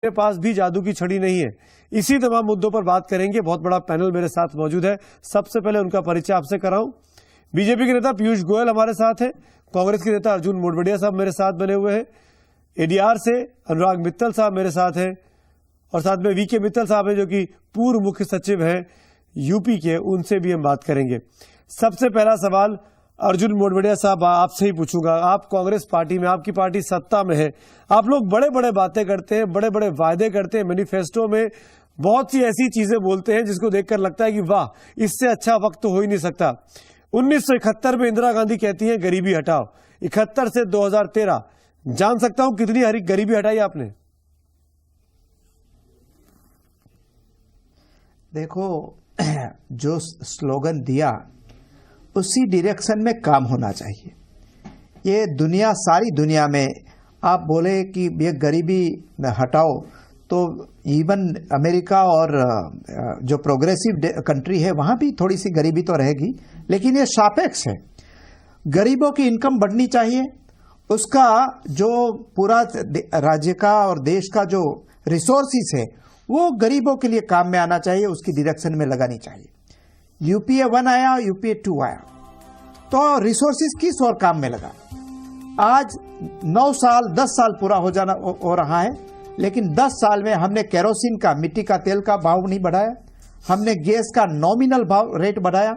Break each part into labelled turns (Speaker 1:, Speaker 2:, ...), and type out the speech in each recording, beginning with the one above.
Speaker 1: मेरे पास भी जादू की छड़ी नहीं है। इसी तमाम मुद्दों पर बात करेंगे। बहुत बड़ा पैनल मेरे साथ मौजूद है। सबसे पहले उनका परिचय आपसे कराऊं। बीजेपी के नेता पीयूष गोयल हमारे साथ है। कांग्रेस के नेता अर्जुन मोढवाडिया साहब मेरे साथ बने हुए हैं। एडीआर से अनुराग मित्तल साहब मेरे साथ हैं और साथ में वीके मित्तल साहब हैं जो कि पूर्व मुख्य सचिव हैं यूपी के, उनसे भी हम बात करेंगे। सबसे पहला सवाल अर्जुन मोढवाडिया साहब आपसे ही पूछूंगा। आप कांग्रेस पार्टी में, आपकी पार्टी सत्ता में है, आप लोग बड़े बड़े बातें करते हैं, बड़े बड़े वायदे करते हैं, मैनिफेस्टो में बहुत सी ऐसी चीजें बोलते हैं जिसको देखकर लगता है कि वाह, इससे अच्छा वक्त तो हो ही नहीं सकता। 1971 में इंदिरा गांधी कहती हैं गरीबी हटाओ। 71 से 2013 जान सकता हूं कितनी गरीबी हटाई आपने?
Speaker 2: देखो, जो स्लोगन दिया उसी डायरेक्शन में काम होना चाहिए। ये दुनिया, सारी दुनिया में आप बोले कि ये गरीबी हटाओ तो इवन अमेरिका और जो प्रोग्रेसिव कंट्री है वहां भी थोड़ी सी गरीबी तो रहेगी, लेकिन ये सापेक्ष है। गरीबों की इनकम बढ़नी चाहिए, उसका जो पूरा राज्य का और देश का जो रिसोर्सिस है वो गरीबों के लिए काम में आना चाहिए, उसकी डायरेक्शन में लगानी चाहिए। यूपीए 1 आया, यूपीए 2 आया तो रिसोर्सिस किस और काम में लगा। आज 9 साल 10 साल पूरा हो रहा है, लेकिन 10 साल में हमने केरोसिन का, मिट्टी का तेल का भाव नहीं बढ़ाया, हमने गैस का नॉमिनल भाव रेट बढ़ाया,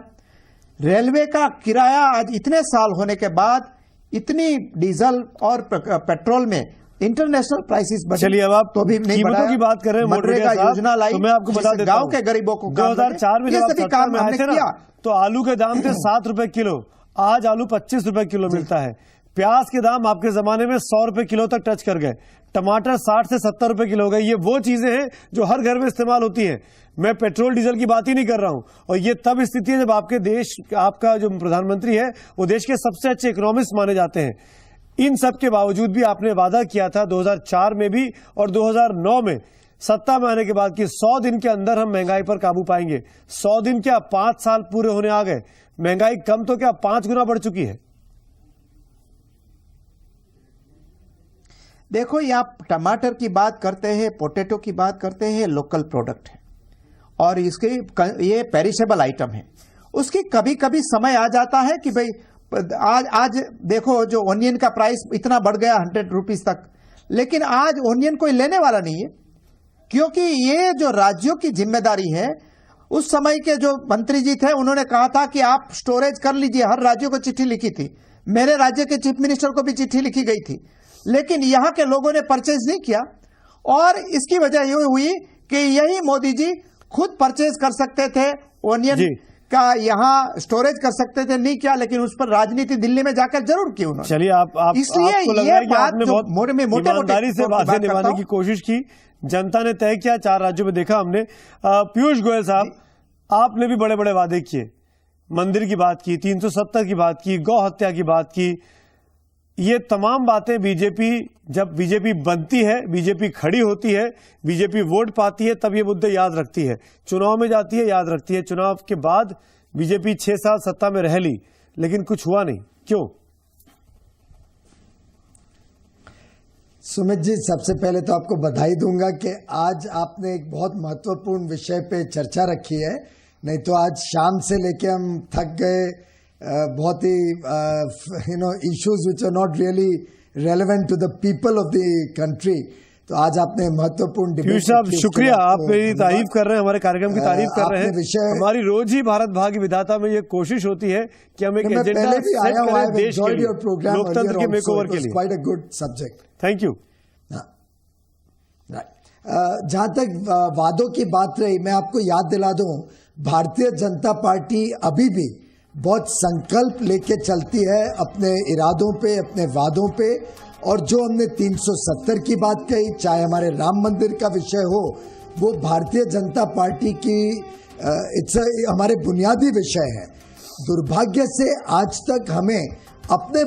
Speaker 2: रेलवे का किराया आज इतने साल होने के बाद इतनी डीजल और पेट्रोल में इंटरनेशनल प्राइसेस बढ़े।
Speaker 1: चलिए, अब आप
Speaker 2: तो भी नहीं
Speaker 1: कीमतों की बात कर रहे हैं।
Speaker 2: मनरेगा योजना लाई,
Speaker 1: तो मैं आपको बता देता
Speaker 2: गांव के गरीबों को
Speaker 1: 2004 में जब आप सरकार में आए थे ना, तो आलू के दाम थे 7 रुपए किलो, आज आलू 25 रुपए किलो मिलता है। प्याज के दाम आपके जमाने में 100 रुपए किलो तक टच कर गए। टमाटर 60 से 70 रुपए किलो हो गए। ये वो चीजें हैं जो हर घर में इस्तेमाल होती हैं। मैं पेट्रोल डीजल की बात ही नहीं कर रहा हूं। और ये तब स्थिति है जब आपके देश, आपका जो प्रधानमंत्री है वो देश के सबसे अच्छे इकोनॉमिस्ट माने जाते हैं। इन सब के बावजूद भी आपने वादा किया था 2004 में भी और 2009 में सत्ता में आने के बाद कि 100 दिन के अंदर हम महंगाई पर काबू पाएंगे। 100 दिन क्या, 5 साल पूरे होने आ गए, महंगाई कम तो क्या 5 गुना बढ़ चुकी है।
Speaker 2: देखो, ये आप टमाटर की बात करते हैं, पोटैटो की बात करते हैं, लोकल प्रोडक्ट है और इसके ये पेरिशेबल आइटम है। उसकी कभी कभी समय आ जाता है कि भाई आज देखो जो ओनियन का प्राइस इतना बढ़ गया 100 रुपीज तक, लेकिन आज ओनियन कोई लेने वाला नहीं है, क्योंकि ये जो राज्यों की जिम्मेदारी है। उस समय के जो मंत्री जी थे उन्होंने कहा था कि आप स्टोरेज कर लीजिए, हर राज्यों को चिट्ठी लिखी थी, मेरे राज्य के चीफ मिनिस्टर को भी चिट्ठी लिखी गई थी, लेकिन यहां के लोगों ने परचेज नहीं किया। और इसकी वजह ये हुई कि यही मोदी जी खुद परचेज कर सकते थे, ओनियन का यहाँ स्टोरेज कर सकते थे, नहीं किया, लेकिन उस पर राजनीति दिल्ली में जाकर जरूर की उन्होंने।
Speaker 1: चलिए, आप
Speaker 2: इसलिए ये बात बहुत
Speaker 1: ईमानदारी से बातें निभाने की कोशिश की, जनता ने तय किया, 4 राज्यों में देखा हमने। पीयूष गोयल साहब, आपने भी बड़े बड़े वादे किए, मंदिर की बात की, 370 की बात की, गौ हत्या की बात की। ये तमाम बातें जब बीजेपी बनती है, बीजेपी खड़ी होती है, बीजेपी वोट पाती है, तब ये मुद्दे याद रखती है। चुनाव में जाती है, याद रखती है। चुनाव के बाद बीजेपी 6 साल सत्ता में रह ली, लेकिन कुछ हुआ नहीं। क्यों?
Speaker 3: सुमित जी, सबसे पहले तो आपको बधाई दूंगा कि आज आपने एक बहुत महत्वपूर्ण विषय पे चर्चा रखी है। नहीं तो आज शाम से लेके हम थक गए, बहुत ही issues which are not really relevant to the people of the country. तो आज आपने महत्वपूर्ण डिबेट।
Speaker 1: साहब, शुक्रिया, आप मेरी तारीफ कर रहे हैं, हमारे कार्यक्रम की तारीफ कर रहे हैं। हमारी रोज ही भारत भाग्य विधाता में ये कोशिश होती है कि हम एक एजेंडा सेट करें देश के लिए, लोकतंत्र के मेकओवर के लिए।
Speaker 3: Quite a good subject,
Speaker 1: thank you.
Speaker 3: जहां तक वादों की बात रही, मैं आपको याद दिला दूं, भारतीय जनता पार्टी अभी भी बहुत संकल्प लेके चलती है अपने इरादों पे, अपने वादों पे। और जो हमने 370 की बात कही, चाहे हमारे राम मंदिर का विषय हो, वो भारतीय जनता पार्टी की हमारे बुनियादी विषय है। दुर्भाग्य से आज तक हमें अपने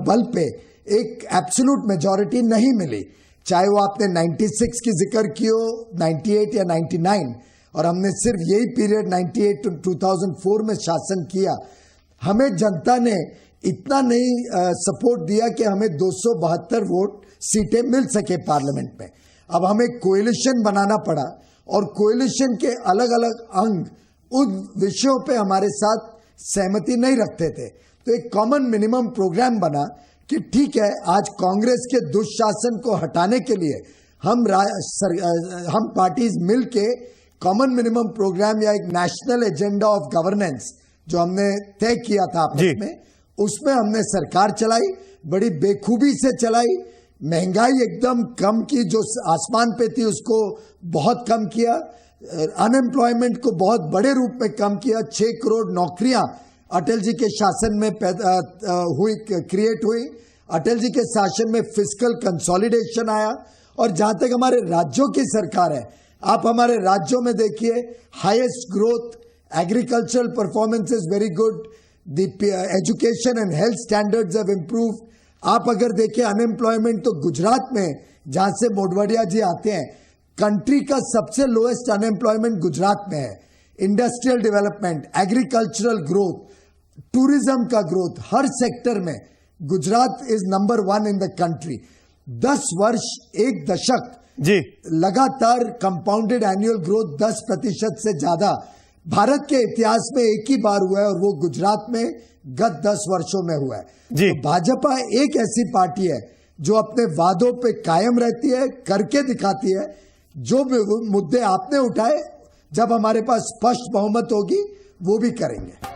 Speaker 3: बल पे एक एब्सोल्यूट मेजॉरिटी नहीं मिली, चाहे वो आपने 96 की जिक्र की हो, 98 या 99, और हमने सिर्फ यही पीरियड 98 to 2004 में शासन किया। हमें जनता ने इतना नहीं सपोर्ट दिया कि हमें 272 वोट सीटें मिल सके पार्लियामेंट में। अब हमें कोएलिशन बनाना पड़ा और कोएलिशन के अलग अलग अंग उन विषयों पे हमारे साथ सहमति नहीं रखते थे, तो एक कॉमन मिनिमम प्रोग्राम बना कि ठीक है, आज कांग्रेस के दुशासन को हटाने के लिए हम पार्टीज मिलके कॉमन मिनिमम प्रोग्राम या एक नेशनल एजेंडा ऑफ गवर्नेंस जो हमने तय किया था आपस में, उसमें हमने सरकार चलाई, बड़ी बेखूबी से चलाई। महंगाई एकदम कम की, जो आसमान पे थी उसको बहुत कम किया। अनएम्प्लॉयमेंट को बहुत बड़े रूप में कम किया। 6 करोड़ नौकरियां अटल जी के शासन में क्रिएट हुई। अटल जी के शासन में फिस्कल कंसोलिडेशन आया। और जहां तक हमारे राज्यों की सरकार है, आप हमारे राज्यों में देखिए, highest growth, agricultural performance is very good, the education and health standards have improved. आप अगर देखिए अनएम्प्लॉयमेंट, तो गुजरात में जहां से मोडवाडिया जी आते हैं, कंट्री का सबसे लोएस्ट अनएम्प्लॉयमेंट गुजरात में है। Industrial development, agricultural growth, tourism का ग्रोथ, हर सेक्टर में Gujarat is number 1 in the country. 10 वर्ष, 1 दशक
Speaker 1: जी
Speaker 3: लगातार कंपाउंडेड एनुअल ग्रोथ 10% से ज्यादा भारत के इतिहास में एक ही बार हुआ है, और वो गुजरात में गत 10 वर्षों में हुआ है।
Speaker 1: जी।
Speaker 3: तो भाजपा एक ऐसी पार्टी है जो अपने वादों पे कायम रहती है, करके दिखाती है। जो भी मुद्दे आपने उठाए, जब हमारे पास स्पष्ट बहुमत होगी, वो भी करेंगे।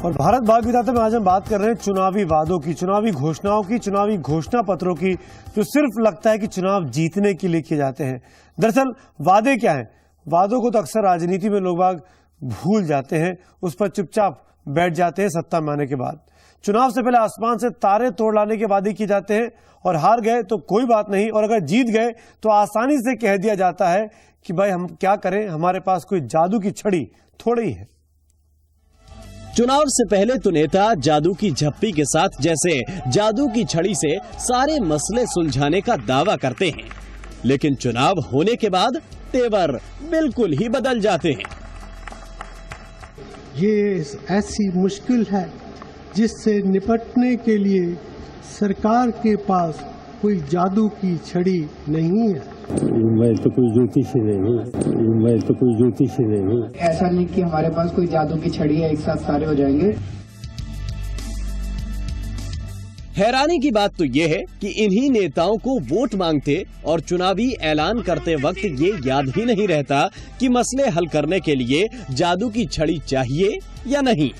Speaker 1: और भारत भाग विधाता में आज हम बात कर रहे हैं चुनावी वादों की, चुनावी घोषणाओं की, चुनावी घोषणा पत्रों की, जो सिर्फ लगता है कि चुनाव जीतने के लिए किए जाते हैं। दरअसल वादे क्या हैं? वादों को तो अक्सर राजनीति में लोग बाग भूल जाते हैं, उस पर चुपचाप बैठ जाते हैं सत्ता में आने के बाद। चुनाव से पहले आसमान से तारे तोड़ लाने के वादे किए जाते हैं, और हार गए तो कोई बात नहीं, और अगर जीत गए तो आसानी से कह दिया जाता है कि भाई हम क्या करें, हमारे पास कोई जादू की छड़ी थोड़ी ही है।
Speaker 4: चुनाव से पहले तो नेता जादू की झप्पी के साथ जैसे जादू की छड़ी से सारे मसले सुलझाने का दावा करते हैं, लेकिन चुनाव होने के बाद तेवर बिल्कुल ही बदल जाते हैं।
Speaker 5: ये ऐसी मुश्किल है जिससे निपटने के लिए सरकार के पास कोई जादू की छड़ी नहीं है।
Speaker 6: मैं तो कोई ज्योतिषी नहीं हूँ।
Speaker 7: ऐसा नहीं कि हमारे पास कोई जादू की छड़ी है, एक साथ सारे हो जाएंगे।
Speaker 4: हैरानी की बात तो ये है कि इन्हीं नेताओं को वोट मांगते और चुनावी ऐलान करते वक्त ये याद ही नहीं रहता कि मसले हल करने के लिए जादू की छड़ी चाहिए या नहीं।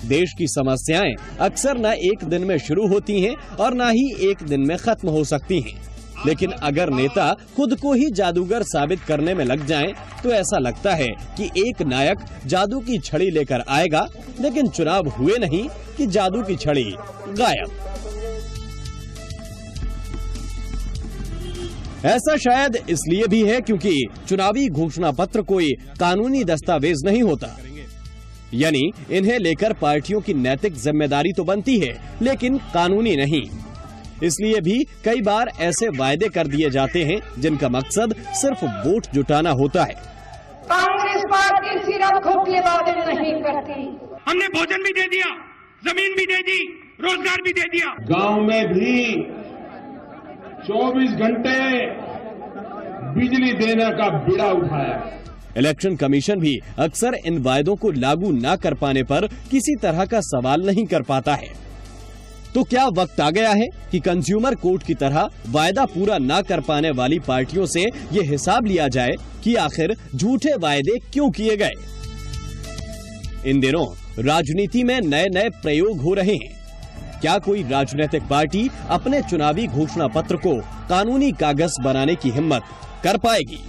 Speaker 4: देश की समस्याएं अक्सर न एक दिन में शुरू होती हैं और न ही एक दिन में खत्म हो सकती हैं। लेकिन अगर नेता खुद को ही जादूगर साबित करने में लग जाएं, तो ऐसा लगता है कि एक नायक जादू की छड़ी लेकर आएगा, लेकिन चुनाव हुए नहीं कि जादू की छड़ी गायब। ऐसा शायद इसलिए भी है क्योंकि चुनावी घोषणा पत्र कोई कानूनी दस्तावेज नहीं होता, यानी इन्हें लेकर पार्टियों की नैतिक जिम्मेदारी तो बनती है, लेकिन कानूनी नहीं। इसलिए भी कई बार ऐसे वायदे कर दिए जाते हैं जिनका मकसद सिर्फ वोट जुटाना होता है।
Speaker 8: कांग्रेस पार्टी सिर्फ खोखले वादे नहीं करती।
Speaker 9: हमने भोजन भी दे दिया, जमीन भी दे दी, रोजगार भी दे दिया।
Speaker 6: गांव में भी 24 घंटे बिजली देने का बीड़ा उठाया।
Speaker 4: इलेक्शन कमीशन भी अक्सर इन वायदों को लागू न कर पाने पर किसी तरह का सवाल नहीं कर पाता है। तो क्या वक्त आ गया है कि कंज्यूमर कोर्ट की तरह वायदा पूरा न कर पाने वाली पार्टियों से ये हिसाब लिया जाए कि आखिर झूठे वायदे क्यों किए गए? इन दिनों राजनीति में नए नए प्रयोग हो रहे हैं। क्या कोई राजनीतिक पार्टी अपने चुनावी घोषणा पत्र को कानूनी कागज बनाने की हिम्मत कर पाएगी?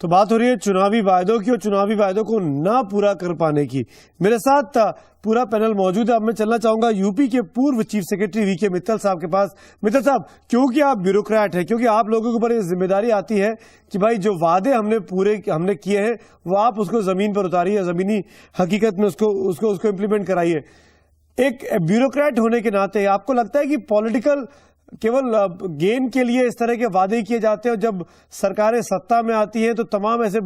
Speaker 1: तो बात हो रही है चुनावी वायदों की और चुनावी वायदों को ना पूरा कर पाने की। मेरे साथ पूरा पैनल मौजूद है। अब मैं चलना चाहूंगा यूपी के पूर्व चीफ सेक्रेटरी वीके मित्तल साहब के पास। मित्तल साहब, क्योंकि आप ब्यूरोक्रेट हैं, क्योंकि आप लोगों के ऊपर ये जिम्मेदारी आती है कि भाई जो वादे हमने किए हैं वो आप उसको जमीन पर उतारिए, जमीनी हकीकत में उसको इम्प्लीमेंट कराइए। एक ब्यूरोक्रेट होने के नाते आपको लगता है कि पॉलिटिकल केवल गेन के लिए इस तरह के वादे किए जाते हैं और जब सरकारें सत्ता में आती हैं तो तमाम ऐसे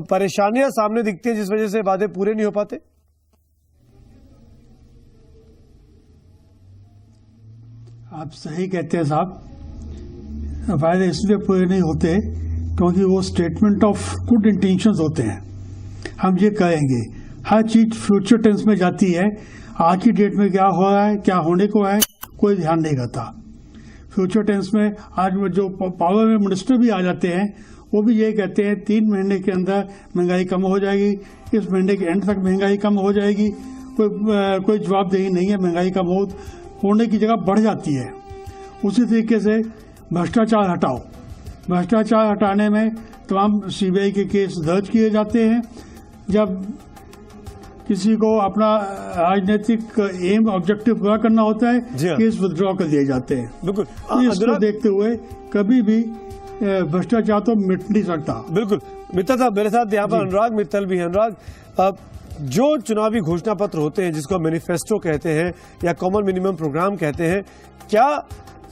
Speaker 1: परेशानियां सामने दिखती हैं जिस वजह से वादे पूरे नहीं हो पाते?
Speaker 5: आप सही कहते हैं साहब, वायदे इसलिए पूरे नहीं होते क्योंकि वो स्टेटमेंट ऑफ गुड इंटेंशंस होते हैं। हम ये कहेंगे, हर चीज फ्यूचर टेंस में जाती है, आज की डेट में क्या हो रहा है, क्या होने को है, कोई ध्यान नहीं करता। फ्यूचर टेंस में आज जो पावर में मिनिस्टर भी आ जाते हैं वो भी ये कहते हैं 3 महीने के अंदर महंगाई कम हो जाएगी, इस महीने के एंड तक महंगाई कम हो जाएगी। कोई जवाबदेही नहीं है, महंगाई कम होने की जगह बढ़ जाती है। उसी तरीके से भ्रष्टाचार हटाओ, भ्रष्टाचार हटाने में तमाम सीबीआई के केस दर्ज किए जाते हैं। जब किसी को अपना राजनीतिक एम ऑब्जेक्टिव पूरा करना होता है, केस विथड्रॉ कर दिए जाते हैं।
Speaker 1: बिल्कुल,
Speaker 5: इसको देखते हुए कभी भी भ्रष्टाचार तो मिट नहीं सकता।
Speaker 1: बिल्कुल। मित्तल साहब मेरे साथ यहाँ पर अनुराग मित्तल भी है। अनुराग, जो चुनावी घोषणा पत्र होते हैं जिसको मैनिफेस्टो कहते हैं या कॉमन मिनिमम प्रोग्राम कहते हैं, क्या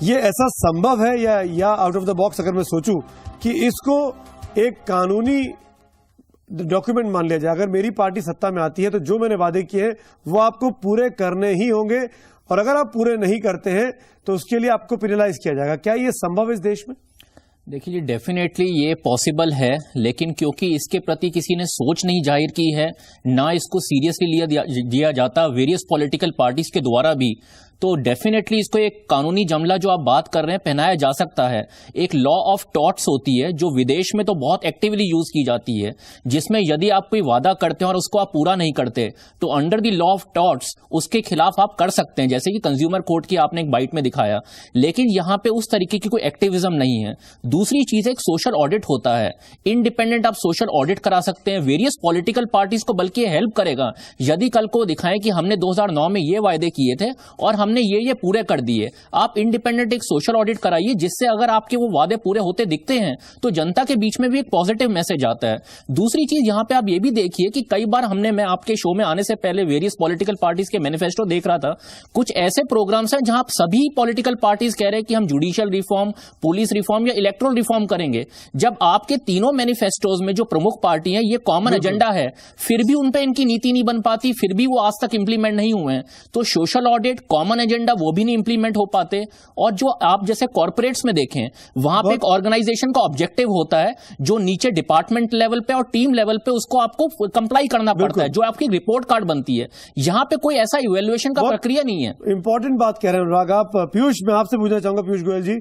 Speaker 1: ये ऐसा संभव है या आउट ऑफ द बॉक्स अगर मैं सोचूं कि इसको एक कानूनी डॉक्यूमेंट मान लिया जाए? अगर मेरी पार्टी सत्ता में आती है तो जो मैंने वादे किए हैं वो आपको पूरे करने ही होंगे और अगर आप पूरे नहीं करते हैं तो उसके लिए आपको पेनलाइज किया जाएगा। क्या ये संभव है इस देश में?
Speaker 10: देखिए, डेफिनेटली ये पॉसिबल है, लेकिन क्योंकि इसके प्रति किसी ने सोच नहीं जाहिर की है, ना इसको सीरियसली लिया जाता वेरियस पॉलिटिकल पार्टीज के द्वारा भी, तो डेफिनेटली इसको एक कानूनी जमला जो आप बात कर रहे हैं पहनाया जा सकता है। एक लॉ ऑफ टॉट्स होती है जो विदेश में तो बहुत एक्टिवली यूज की जाती है, जिसमें यदि आप कोई वादा करते हैं और उसको आप पूरा नहीं करते तो under the law of torts उसके खिलाफ आप कर सकते हैं, जैसे कि कंज्यूमर कोर्ट की आपने एक बाइट में दिखाया। लेकिन यहां पे उस तरीके की कोई एक्टिविज्म नहीं है। दूसरी चीज एक सोशल ऑडिट होता है, इंडिपेंडेंट आप सोशल ऑडिट करा सकते हैं वेरियस पॉलिटिकल पार्टीज को, बल्कि हेल्प करेगा यदि कल को दिखाएं कि हमने 2009 में ये वायदे किए थे और हमने ये पूरे कर दिए। आप इंडिपेंडेंट एक सोशल ऑडिट कराइए, जिससे अगर आपके वो वादे पूरे होते दिखते हैं तो जनता के बीच में भी एक पॉजिटिव मैसेज आता है। दूसरी चीज यहां पे आप ये भी देखिए कि कई बार मैं आपके शो में आने से पहले वेरियस पॉलिटिकल पार्टीज के मैनिफेस्टो देख रहा था। कुछ ऐसे प्रोग्राम्स हैं जहां सभी पॉलिटिकल पार्टीज कह रहे हैं कि हम जुडिशियल रिफॉर्म, पुलिस रिफॉर्म या इलेक्टोरल रिफॉर्म करेंगे। जब आपके तीनों मैनिफेस्टोज में जो प्रमुख पार्टी है ये कॉमन एजेंडा है, फिर भी उन पर इनकी नीति नहीं बन पाती, फिर भी वो आज तक इंप्लीमेंट नहीं हुए हैं। तो सोशल ऑडिट, कॉमन एजेंडा वो भी नहीं इंप्लीमेंट हो पाते। और जो आप जैसे कॉर्पोरेट्स में देखें, वहां पे एक ऑर्गेनाइजेशन का ऑब्जेक्टिव होता है जो नीचे डिपार्टमेंट लेवल पे और टीम लेवल पे उसको आपको कंप्लाई करना पड़ता है, जो आपकी रिपोर्ट कार्ड बनती है। यहां पे कोई ऐसा इवैल्यूएशन का प्रक्रिया नहीं है।
Speaker 1: इंपॉर्टेंट बात कह रहे हैं अनुराग आप। पीयूष, मैं आपसे पूछना चाहूंगा, पीयूष गोयल जी,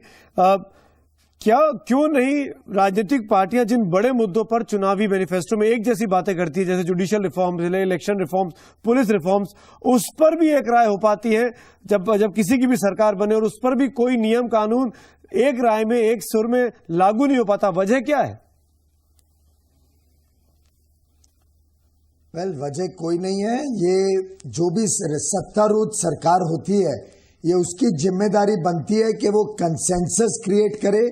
Speaker 1: क्यों नहीं राजनीतिक पार्टियां जिन बड़े मुद्दों पर चुनावी मैनिफेस्टो में एक जैसी बातें करती है, जैसे judicial reforms, election reforms, police reforms, उस पर भी एक राय हो पाती है जब किसी की भी सरकार बने और उस पर भी कोई नियम कानून एक राय में, एक सुर में लागू नहीं हो पाता? वजह क्या है?
Speaker 3: वजह कोई नहीं है। ये जो भी सत्तारूढ़ सरकार होती है, ये उसकी जिम्मेदारी बनती है कि वो कंसेंसस क्रिएट करे,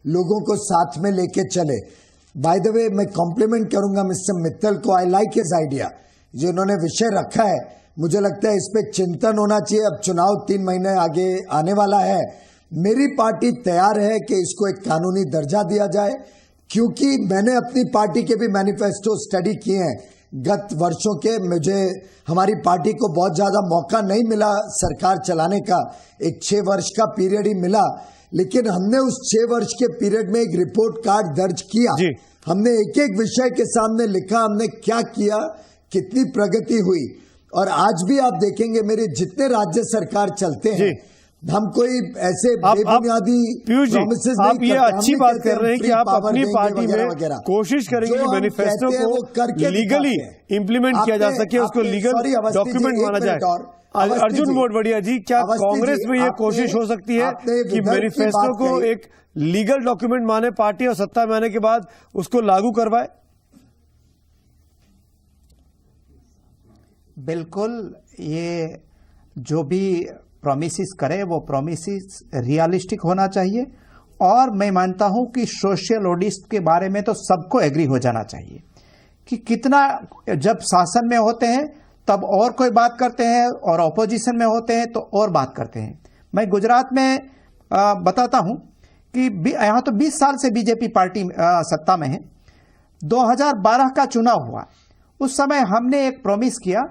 Speaker 3: लोगों को साथ में लेके चले। बाय द वे, मैं कॉम्प्लीमेंट करूंगा मिस्टर मित्तल को। आई लाइक हिज आइडिया जो उन्होंने विषय रखा है। मुझे लगता है इस पे चिंतन होना चाहिए। अब चुनाव 3 महीने आगे आने वाला है। मेरी पार्टी तैयार है कि इसको एक कानूनी दर्जा दिया जाए, क्योंकि मैंने अपनी पार्टी के भी मैनिफेस्टो स्टडी किए हैं गत वर्षों के। मुझे हमारी पार्टी को बहुत ज्यादा मौका नहीं मिला सरकार चलाने का, एक 6 वर्ष का पीरियड ही मिला, लेकिन हमने उस 6 वर्ष के पीरियड में एक रिपोर्ट कार्ड दर्ज किया। हमने एक एक विषय के सामने लिखा, हमने क्या किया, कितनी प्रगति हुई। और आज भी आप देखेंगे मेरे जितने राज्य सरकार चलते हैं, हम कोई ऐसे बेबुनियादी प्रॉमिसेस नहीं करते।
Speaker 1: ये अच्छी बात कर रहे हैं कि आप अपनी पार्टी में कोशिश करेंगे कि मैनिफेस्टो को लीगली इंप्लीमेंट किया जा सके, उसको लीगल डॉक्यूमेंट माना जाए। अर्जुन मोडवडिया जी, क्या कांग्रेस में ये कोशिश हो सकती है कि मैनिफेस्टो को एक लीगल डॉक्यूमेंट माने पार्टी और सत्ता में आने के बाद उसको लागू करवाए?
Speaker 2: बिल्कुल, ये जो भी प्रॉमिसेस करे वो प्रॉमिसेस रियलिस्टिक होना चाहिए। और मैं मानता हूं कि सोशल ऑडिट के बारे में तो सबको एग्री हो जाना चाहिए कि कितना, जब शासन में होते हैं तब और कोई बात करते हैं और ऑपोजिशन में होते हैं तो और बात करते हैं। मैं गुजरात में बताता हूं कि यहाँ तो 20 साल से बीजेपी पार्टी सत्ता में है। 2012 का चुनाव हुआ, उस समय हमने एक प्रॉमिस किया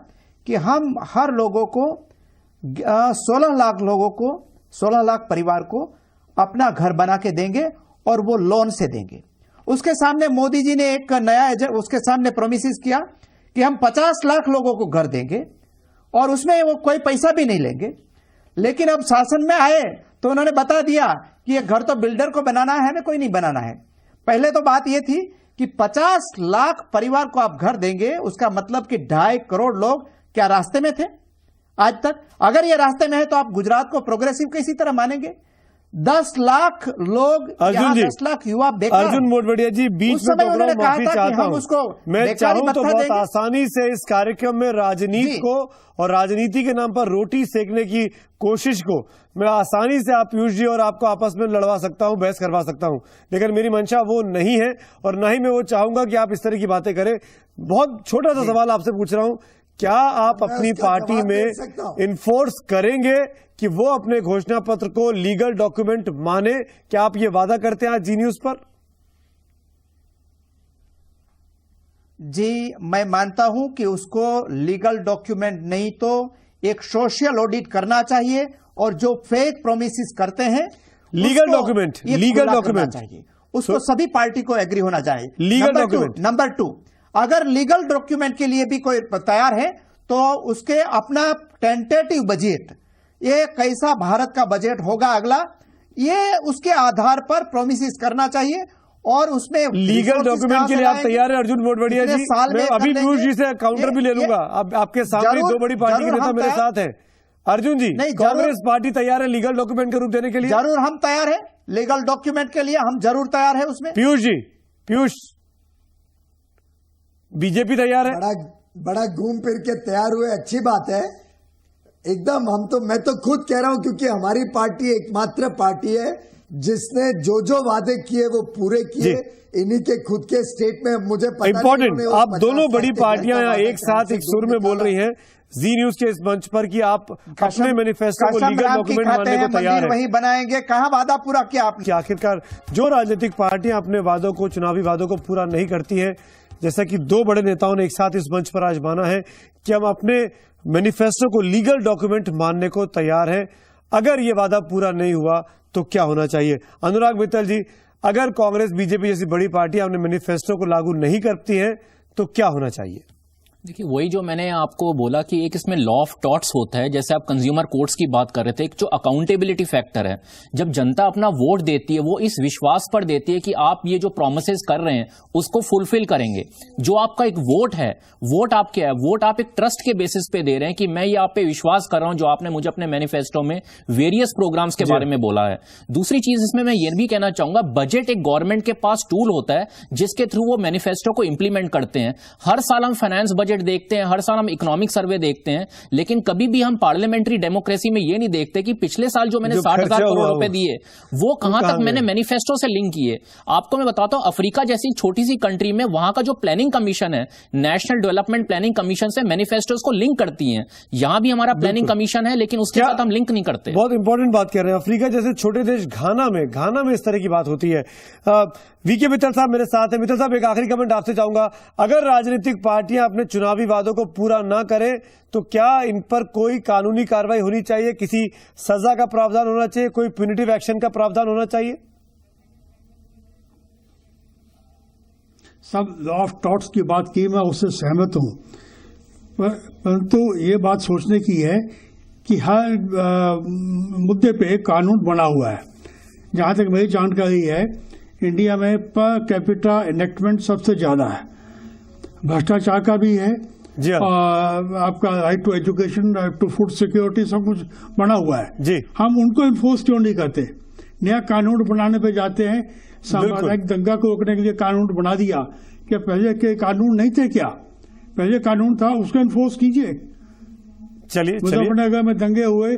Speaker 2: कि हम हर लोगों को 16 लाख लोगों को, 16 लाख परिवार को अपना घर बना के देंगे और वो लोन से देंगे। उसके सामने मोदी जी ने एक नया उसके सामने प्रॉमिसेस किया कि हम 50 लाख लोगों को घर देंगे और उसमें वो कोई पैसा भी नहीं लेंगे। लेकिन अब शासन में आए तो उन्होंने बता दिया कि ये घर तो बिल्डर को बनाना है, हमें कोई नहीं बनाना है। पहले तो बात ये थी कि 50 लाख परिवार को आप घर देंगे, उसका मतलब कि 2.5 करोड़ लोग क्या रास्ते में थे आज तक? अगर ये रास्ते में है तो आप गुजरात को प्रोग्रेसिव किसी तरह मानेंगे? 10 लाख लोग,
Speaker 1: अर्जुन जी,
Speaker 2: 10 लाख युवा बेकार।
Speaker 1: अर्जुन मोडवाडिया जी, बीच में तो
Speaker 2: उन्होंने कहा
Speaker 1: माफी
Speaker 2: था कि
Speaker 1: चाहता
Speaker 2: हम
Speaker 1: हूं।
Speaker 2: उसको
Speaker 1: मैं चाहूं तो बहुत
Speaker 2: देंगे।
Speaker 1: आसानी से इस कार्यक्रम में राजनीति को और राजनीति के नाम पर रोटी सेकने की कोशिश को मैं आसानी से आप पीयूष जी और आपको आपस में लड़वा सकता हूं, बहस करवा सकता हूं, लेकिन मेरी मंशा वो नहीं है और ना ही मैं वो चाहूंगा कि आप इस तरह की बातें करें। बहुत छोटा सा सवाल आपसे पूछ रहा हूं, क्या आप अपनी पार्टी में इन्फोर्स करेंगे कि वो अपने घोषणा पत्र को लीगल डॉक्यूमेंट माने? क्या आप ये वादा करते हैं आज जी न्यूज पर?
Speaker 2: जी, मैं मानता हूं कि उसको लीगल डॉक्यूमेंट नहीं तो एक सोशल ऑडिट करना चाहिए और जो फेक प्रोमिसेस करते हैं
Speaker 1: लीगल डॉक्यूमेंट, लीगल डॉक्यूमेंट
Speaker 2: चाहिए, उसको सभी पार्टी को एग्री होना चाहिए।
Speaker 1: Legal document.
Speaker 2: नंबर 2, अगर लीगल डॉक्यूमेंट के लिए भी कोई तैयार है तो उसके अपना टेंटेटिव बजट, ये कैसा भारत का बजट होगा अगला, ये उसके आधार पर प्रोमिसेस करना चाहिए और उसमें
Speaker 1: लीगल डॉक्यूमेंट के लिए आप तैयार हैं अर्जुन मोडवाडिया जी? मैं अभी पीयूष जी से काउंटर भी ले लूंगा। अब आपके सामने दो बड़ी पार्टी के नेता मेरे साथ हैं। अर्जुन जी, कांग्रेस पार्टी तैयार है लीगल डॉक्यूमेंट का रूप देने के लिए?
Speaker 2: जरूर हम तैयार हैं, लीगल डॉक्यूमेंट के लिए हम जरूर तैयार हैं। उसमें
Speaker 1: पीयूष जी, पीयूष, बीजेपी तैयार है?
Speaker 3: बड़ा घूम फिर के तैयार हुए, अच्छी बात है एकदम। मैं तो खुद कह रहा हूं क्योंकि हमारी पार्टी एकमात्र पार्टी है जिसने जो वादे किए वो पूरे किए। इन्हीं के खुद के स्टेट में मुझे पता
Speaker 1: इंपॉर्टेंट, आप दोनों बड़ी पार्टियां यहाँ एक साथ एक सुर में बोल रही हैं जी न्यूज के इस मंच पर कि आप अपने मैनिफेस्टो को लीगल डॉक्यूमेंट मानने को तैयार हैं।
Speaker 2: वही बनाएंगे, कहां वादा पूरा किया आपने?
Speaker 1: आखिरकार जो राजनीतिक पार्टियां अपने वादों को, चुनावी वादों को पूरा नहीं करती है, जैसा कि दो बड़े नेताओं ने एक साथ इस मंच पर आज माना है कि हम अपने मैनिफेस्टो को लीगल डॉक्यूमेंट मानने को तैयार हैं, अगर ये वादा पूरा नहीं हुआ तो क्या होना चाहिए? अनुराग मित्तल जी, अगर कांग्रेस, बीजेपी जैसी बड़ी पार्टियां अपने मैनिफेस्टो को लागू नहीं करती हैं तो क्या होना चाहिए?
Speaker 10: देखिए, वही जो मैंने आपको बोला कि एक इसमें लॉ ऑफ टॉट्स होता है। जैसे आप कंज्यूमर कोर्ट्स की बात कर रहे थे, एक जो अकाउंटेबिलिटी फैक्टर है, जब जनता अपना वोट देती है वो इस विश्वास पर देती है कि आप ये जो प्रोमिसेस कर रहे हैं उसको फुलफिल करेंगे। जो आपका एक वोट है, वोट आप क्या है? वोट आप एक ट्रस्ट के बेसिस पे दे रहे हैं कि मैं ये आप पे विश्वास कर रहा हूं जो आपने मुझे अपने मैनिफेस्टो में वेरियस प्रोग्राम्स के बारे में बोला है। दूसरी चीज इसमें मैं ये भी कहना चाहूंगा, बजट एक गवर्नमेंट के पास टूल होता है जिसके थ्रू वो मैनिफेस्टो को इंप्लीमेंट करते हैं। हर साल हम फाइनेंस बजट देखते हैं, हर साल हम इकोनॉमिक सर्वे देखते हैं, लेकिन कभी भी हम पार्लियामेंट्री डेमोक्रेसी में ये नहीं देखते कि पिछले साल जो मैंने 60,000 करोड़ रुपए दिए वो कहां तक मैंने मैनिफेस्टो से लिंक किए। आपको मैं बताता हूं, अफ्रीका जैसी छोटी सी कंट्री में वहां का जो प्लानिंग कमीशन है, नेशनल डेवलपमेंट प्लानिंग कमीशन से मैनिफेस्टोस को लिंक करती हैं। यहां भी हमारा प्लानिंग कमीशन है लेकिन उसके साथ हम लिंक नहीं करते।
Speaker 1: बहुत इंपॉर्टेंट बात कर रहे हैं। अफ्रीका जैसे छोटे देश घाना में इस तरह की बात होती है। वीके मित्तल साहब मेरे साथ हैं। मित्तल साहब, एक आखिरी कमेंट आपसे चाहूंगा, अगर राजनीतिक पार्टियां अपने चुनावी वादों को पूरा ना करें तो क्या इन पर कोई कानूनी कार्रवाई होनी चाहिए? किसी सजा का प्रावधान होना चाहिए? कोई प्यूनिटिव एक्शन का प्रावधान होना चाहिए?
Speaker 5: सब लॉ ऑफ टॉट्स की बात की, मैं उससे सहमत हूं, परंतु ये बात सोचने की है कि हर मुद्दे पे कानून बना हुआ है। जहां तक मेरी जानकारी है, इंडिया में पर कैपिटा इनेक्टमेंट सबसे ज्यादा है, भ्रष्टाचार का भी है, आपका right to education, right to food security, सब कुछ बना हुआ है जी। हम उनको इन्फोर्स क्यों नहीं करते? नया कानून बनाने पे जाते हैं, सामुदायिक दंगा को रोकने के लिए कानून बना दिया। क्या पहले के कानून नहीं थे? क्या पहले कानून था, उसको इन्फोर्स कीजिए।
Speaker 1: चलिए,
Speaker 5: मुजफ्फरनगर में दंगे हुए,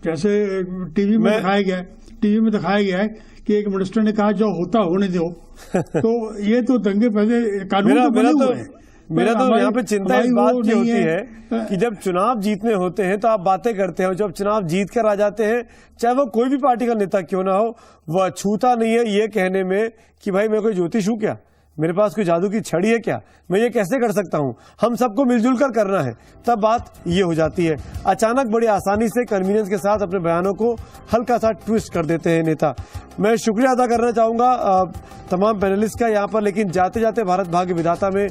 Speaker 5: जैसे टीवी में दिखाया गया है कि एक मिनिस्टर ने कहा जो होता होने दो। तो ये तो दंगे पहले कानून तो बने हुए हैं।
Speaker 1: मेरा तो यहाँ पे चिंता इस बात की होती है
Speaker 5: है
Speaker 1: कि जब चुनाव जीतने होते हैं तो आप बातें करते हो, जब चुनाव जीत कर आ जाते हैं चाहे वो कोई भी पार्टी का नेता क्यों ना हो, वह छूता नहीं है ये कहने में कि भाई मैं कोई ज्योतिष हूं क्या, मेरे पास कोई जादू की छड़ी है क्या, मैं ये कैसे कर सकता हूं, हम सबको मिलजुल कर करना है, तब बात ये हो जाती है। अचानक बड़ी आसानी से कन्वीनियंस के साथ अपने बयानों को हल्का सा ट्विस्ट कर देते हैं नेता। मैं शुक्रिया अदा करना चाहूंगा तमाम पैनलिस्ट का यहाँ पर, लेकिन जाते जाते भारत भाग्य विधाता में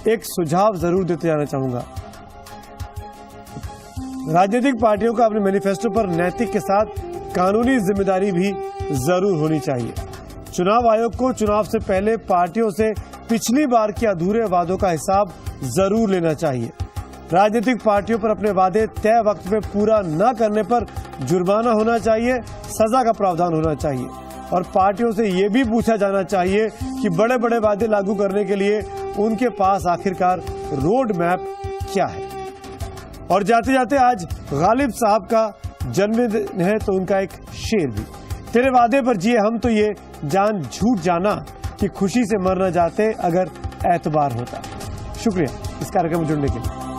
Speaker 1: एक सुझाव जरूर देते जाना चाहूंगा। राजनीतिक पार्टियों का अपने मैनिफेस्टो पर नैतिक के साथ कानूनी जिम्मेदारी भी जरूर होनी चाहिए। चुनाव आयोग को चुनाव से पहले पार्टियों से पिछली बार के अधूरे वादों का हिसाब जरूर लेना चाहिए। राजनीतिक पार्टियों पर अपने वादे तय वक्त में पूरा न करने पर जुर्माना होना चाहिए, सजा का प्रावधान होना चाहिए और पार्टियों से ये भी पूछा जाना चाहिए कि बड़े बड़े वादे लागू करने के लिए उनके पास आखिरकार रोड मैप क्या है। और जाते जाते आज गालिब साहब का जन्मदिन है तो उनका एक शेर भी, तेरे वादे पर जिए हम तो ये जान झूठ जाना कि खुशी से मर न जाते अगर एतबार होता। शुक्रिया इस कार्यक्रम में जुड़ने के लिए।